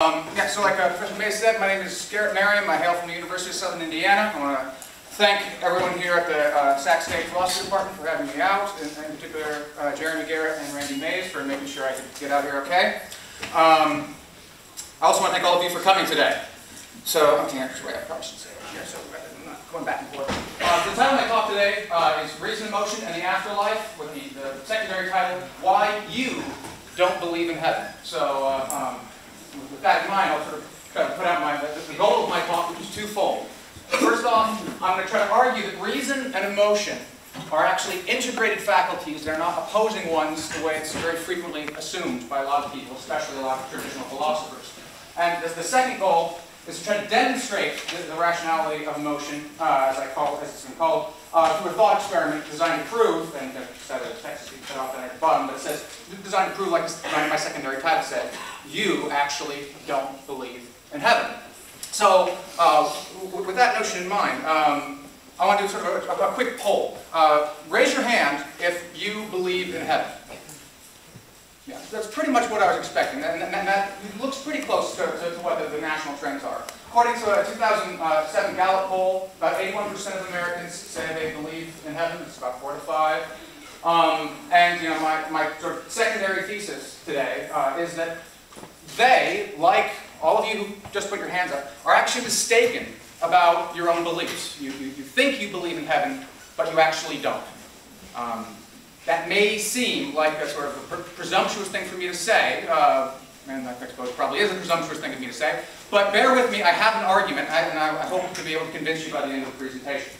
So like Professor May said, my name is Garrett Merriam. I hail from the University of Southern Indiana. I want to thank everyone here at the Sac State Philosophy Department for having me out, and in particular Jeremy Garrett and Randy Mays for making sure I could get out here okay. I also want to thank all of you for coming today. So, okay, actually, I probably should say it here, so I'm not going back and forth. The title of my talk today is Reason in Motion and the Afterlife, with the secondary title, Why You Don't Believe in Heaven. So, with that in mind, I'll sort of try to put out the goal of my talk, which is twofold. First off, I'm going to try to argue that reason and emotion are actually integrated faculties. They're not opposing ones the way it's very frequently assumed by a lot of people, especially a lot of traditional philosophers. And the second goal is to try to demonstrate the rationality of emotion, as it's been called, through a thought experiment designed to prove, and instead of the text is cut off at the bottom, but it says, designed to prove, like my secondary title said, you actually don't believe in heaven. So, with that notion in mind, I want to do sort of a quick poll. Raise your hand if you believe in heaven. Yeah, that's pretty much what I was expecting, and that looks pretty close to what the national trends are. According to a 2007 Gallup poll, about 81% of Americans say they believe in heaven. It's about 4 to 5. And you know, my sort of secondary thesis today is that they, like all of you who just put your hands up, are actually mistaken about your own beliefs. You think you believe in heaven, but you actually don't. That may seem like a sort of a presumptuous thing for me to say, and I suppose it probably is a presumptuous thing for me to say, but bear with me, I have an argument, and I hope to be able to convince you by the end of the presentation.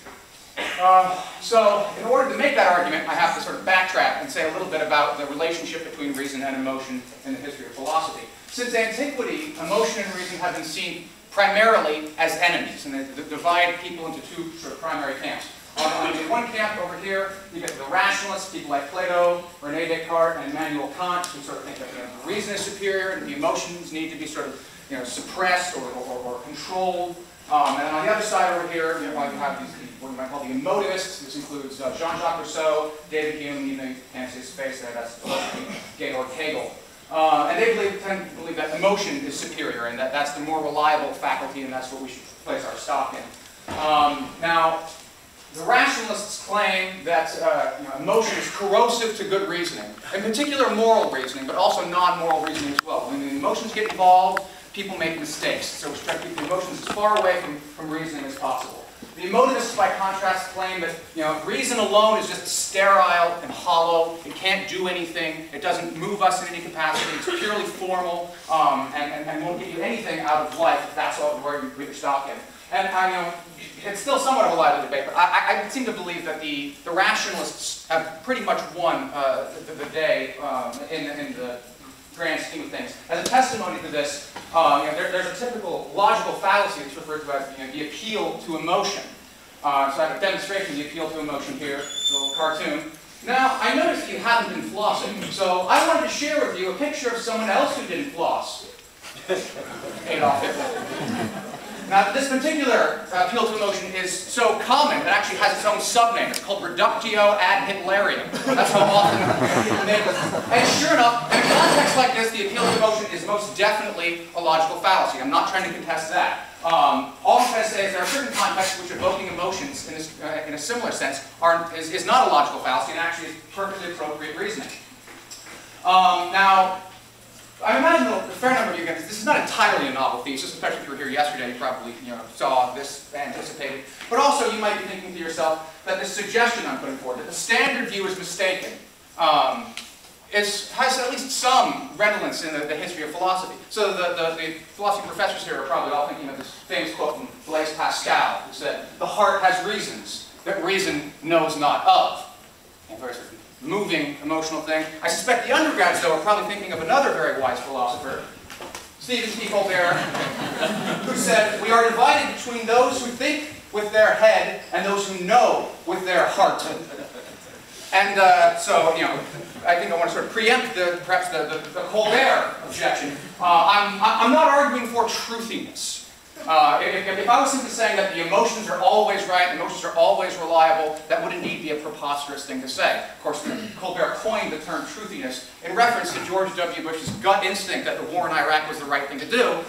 So, in order to make that argument, I have to sort of backtrack and say a little bit about the relationship between reason and emotion in the history of philosophy. Since antiquity, emotion and reason have been seen primarily as enemies, and they divide people into two sort of primary camps. On the one camp over here, you get the rationalists, people like Plato, René Descartes, and Immanuel Kant, who sort of think that the reason is superior and the emotions need to be sort of suppressed or controlled. And on the other side over here, you have these what you might call the emotivists. This includes Jean-Jacques Rousseau, David Hume, even you can't see his face there, that's Georg Hegel. And they tend to believe that emotion is superior and that that's the more reliable faculty and that's what we should place our stock in. Now, the rationalists claim that emotion is corrosive to good reasoning, in particular moral reasoning, but also non-moral reasoning as well. When the emotions get involved, people make mistakes, so we try to keep the emotions as far away from reasoning as possible. The emotivists, by contrast, claim that reason alone is just sterile and hollow. It can't do anything. It doesn't move us in any capacity. It's purely formal and won't get you anything out of life if that's all where you put your stock in. And it's still somewhat of a lively debate, but I seem to believe that the rationalists have pretty much won the day in the grand scheme of things. As a testimony to this, there's a typical logical fallacy that's referred to as the appeal to emotion. So I have a demonstration of the appeal to emotion here, a little cartoon. Now, I noticed that you haven't been flossing, so I wanted to share with you a picture of someone else who didn't floss. Adolf Hitler. Now, this particular appeal to emotion is so common, it actually has its own subname. It's called reductio ad Hitlerium. That's how often people name it. And sure enough, in a context like this, the appeal to emotion is most definitely a logical fallacy. I'm not trying to contest that. All I'm trying to say is there are certain contexts which evoking emotions in a similar sense is not a logical fallacy and actually is perfectly appropriate reasoning. Now, I imagine a fair number of you guys, this is not entirely a novel thesis, especially if you were here yesterday, you probably saw this anticipated. But also you might be thinking to yourself that the suggestion I'm putting forward, that the standard view is mistaken, has at least some redolence in the history of philosophy. So the philosophy professors here are probably all thinking of this famous quote from Blaise Pascal, who said, "The heart has reasons that reason knows not of." And very moving, emotional thing. I suspect the undergrads, though, are probably thinking of another very wise philosopher, Stephen P. Colbert, who said, "We are divided between those who think with their head and those who know with their heart." And so, I think I want to sort of preempt perhaps the Colbert objection. I'm not arguing for truthiness. If I was simply saying that the emotions are always right, the emotions are always reliable, that would indeed be a preposterous thing to say. Of course, Colbert coined the term truthiness in reference to George W. Bush's gut instinct that the war in Iraq was the right thing to do,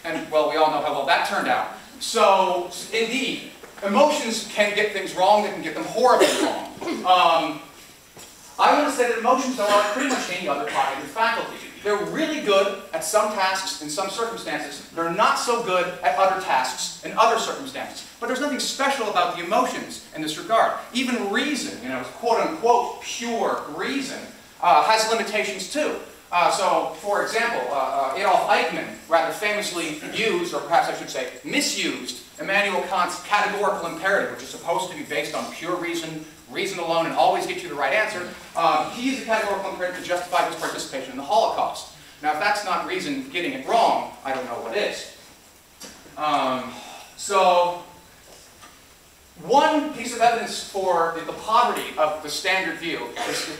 and, well, we all know how well that turned out. So, indeed, emotions can get things wrong, they can get them horribly wrong. I want to say that emotions are like pretty much any other cognitive faculty. They're really good at some tasks in some circumstances. They're not so good at other tasks in other circumstances. But there's nothing special about the emotions in this regard. Even reason, quote-unquote pure reason, has limitations too. So, for example, Adolf Eichmann rather famously used, or perhaps I should say misused, Immanuel Kant's categorical imperative, which is supposed to be based on pure reason, reason alone, and always get you the right answer. He used the categorical imperative to justify his participation in the Holocaust. Now, if that's not reason getting it wrong, I don't know what is. So, one piece of evidence for the poverty of the standard view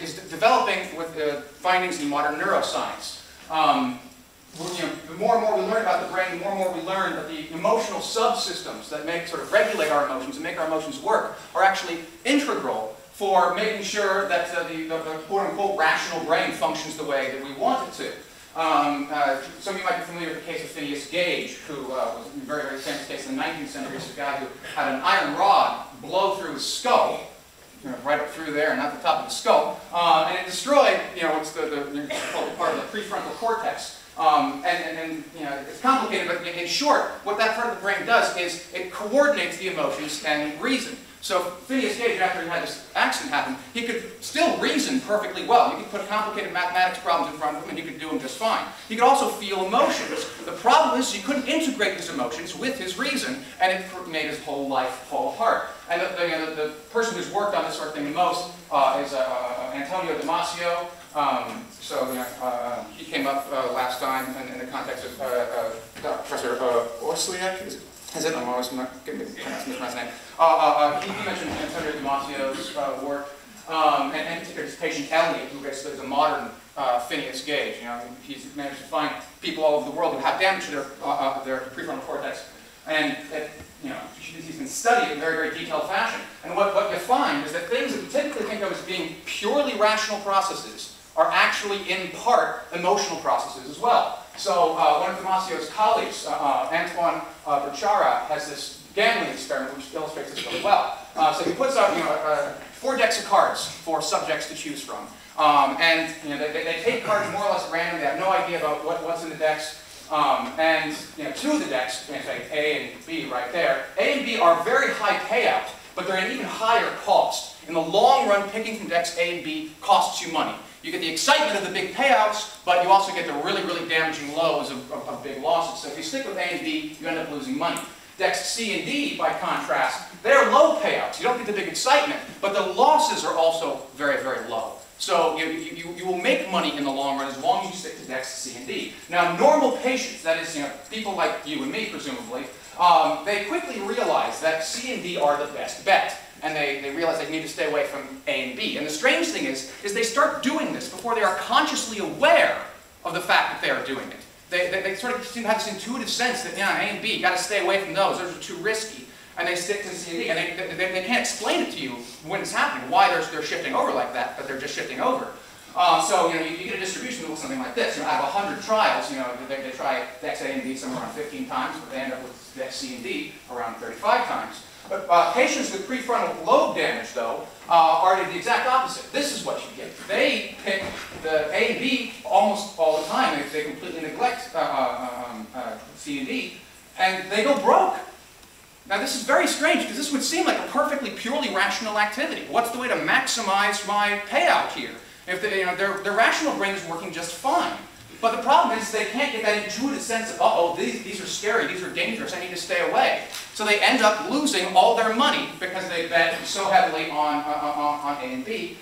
is developing with findings in modern neuroscience. The more and more we learn about the brain, the more and more we learn that the emotional subsystems that regulate our emotions and make our emotions work are actually integral for making sure that the quote-unquote rational brain functions the way that we want it to. Some of you might be familiar with the case of Phineas Gage, who was a very, very famous case in the 19th century. It's a guy who had an iron rod blow through his skull, right up through there and at the top of the skull, and it destroyed, what's the part of the prefrontal cortex. It's complicated, but in short, what that part of the brain does is it coordinates the emotions and reason. So Phineas Gage, after he had this accident happen, he could still reason perfectly well. You could put complicated mathematics problems in front of him and he could do them just fine. He could also feel emotions. The problem is he couldn't integrate his emotions with his reason, and it made his whole life fall apart. And the person who's worked on this sort of thing the most is Antonio Damasio. He came up last time in the context of Professor Orliak. Is it? I'm always not getting his last name. He mentioned Antonio Damasio's work, and in particular his patient Elliot, who basically is a modern Phineas Gage. He's managed to find people all over the world who have damage to their prefrontal cortex, and he's been studied in very, very detailed fashion. And what you find is that things that we typically think of as being purely rational processes are actually, in part, emotional processes as well. So one of Damasio's colleagues, Antoine Bechara, has this Gammon Experiment which illustrates this really well. So he puts out 4 decks of cards for subjects to choose from. They take cards more or less at random. They have no idea about what's in the decks. 2 of the decks, say A and B right there, A and B are very high payout, but they're an even higher cost. In the long run, picking from decks A and B costs you money. You get the excitement of the big payouts, but you also get the really, really damaging lows of big losses. So if you stick with A and B, you end up losing money. Decks C and D, by contrast, they're low payouts. You don't get the big excitement, but the losses are also very, very low. So you will make money in the long run as long as you stick to decks C and D. Now, normal patients, that is, people like you and me, presumably, they quickly realize that C and D are the best bet. And they realize they need to stay away from A and B. And the strange thing is they start doing this before they are consciously aware of the fact that they are doing it. They sort of seem to have this intuitive sense that, A and B, got to stay away from those are too risky. And they stick to C and D. And they can't explain it to you when it's happening, why they're shifting over like that, but they're just shifting over. You get a distribution that looks something like this. Out of 100 trials, they try decks A and B somewhere around 15 times, but they end up with decks C and D around 35 times. But patients with prefrontal lobe damage, though, are the exact opposite. This is what you get. They pick the A and B almost all the time. They completely neglect C and D, and they go broke. Now, this is very strange, because this would seem like a perfectly purely rational activity. What's the way to maximize my payout here? If their rational brain is working just fine. But the problem is they can't get that intuitive sense of, uh-oh, these are scary, these are dangerous, I need to stay away. So they end up losing all their money because they bet so heavily on A and B.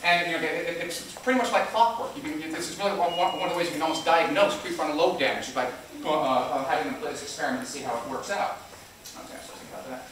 It's pretty much like clockwork. This is really one of the ways you can almost diagnose prefrontal lobe damage by having them play this experiment and see how it works out. Okay, so think about that.